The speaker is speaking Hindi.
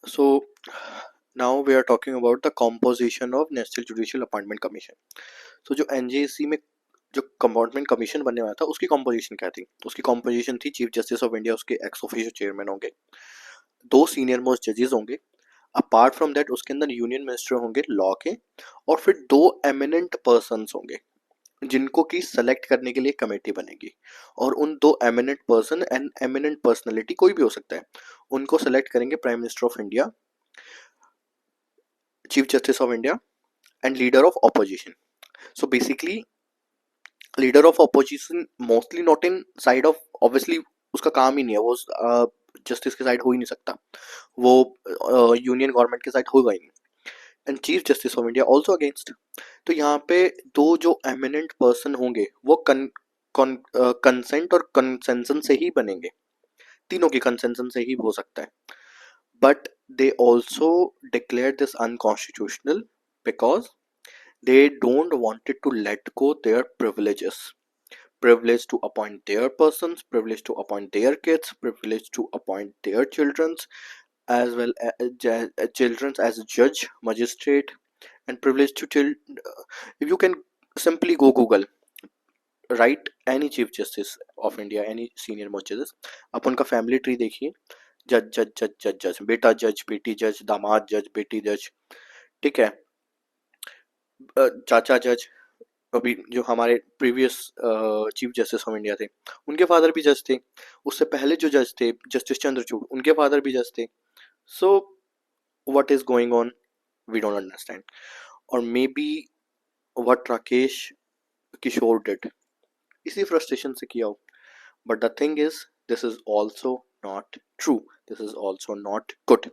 So now we are talking about the composition of National Judicial Appointment Commission. So जो NJC में जो कंपार्टमेंट कमीशन बनने वाला था उसकी कॉम्पोजिशन क्या थी? उसकी कॉम्पोजिशन थी चीफ जस्टिस ऑफ इंडिया, उसके एक्स ऑफिशियो चेयरमैन होंगे, दो सीनियर मोस्ट जजेस होंगे, अपार्ट फ्रॉम दैट उसके अंदर यूनियन मिनिस्टर होंगे लॉ के, और फिर दो एमिनेंट पर्सन्स होंगे जिनको की सेलेक्ट करने के लिए कमेटी बनेगी। और उन दो eminent person and eminent personality कोई भी हो सकता है, उनको सेलेक्ट करेंगे prime minister of India, chief justice of India and leader of opposition. So basically leader of opposition mostly not in side of, obviously उसका काम ही नहीं है, वो जस्टिस के साइड हो ही नहीं सकता, वो यूनियन गवर्नमेंट के साइड होगा ही नहीं। And chief justice of India also against. तो यहाँ पे दो जो एमिनेंट पर्सन होंगे वो कंसेंट और कंसेंसन से ही बनेंगे, तीनों की कंसेंसन से ही हो सकता है। But they also declare this unconstitutional because they don't wanted to let go their privileges, privilege to appoint their persons, privilege to appoint their kids, privilege to appoint their children's, as well as children's as judge, magistrate, and privilege to if you can simply go Google, write any chief justice of India, any senior most judges, आप उनका फैमिली ट्री देखिए, जज जज जज जज जज, बेटा जज, बेटी जज, दामाद जज, बेटी जज, ठीक है, चाचा जज, अभी जो हमारे previous chief justice of India थे उनके फादर भी जज थे, उससे पहले जो जज थे जस्टिस चंद्रचूड़ उनके फादर भी जज थे। So what is going on, we don't understand, और maybe what Rakesh Kishore did इसी फ्रस्ट्रेशन से किया हो, but the thing is this is also not true, this is also not good.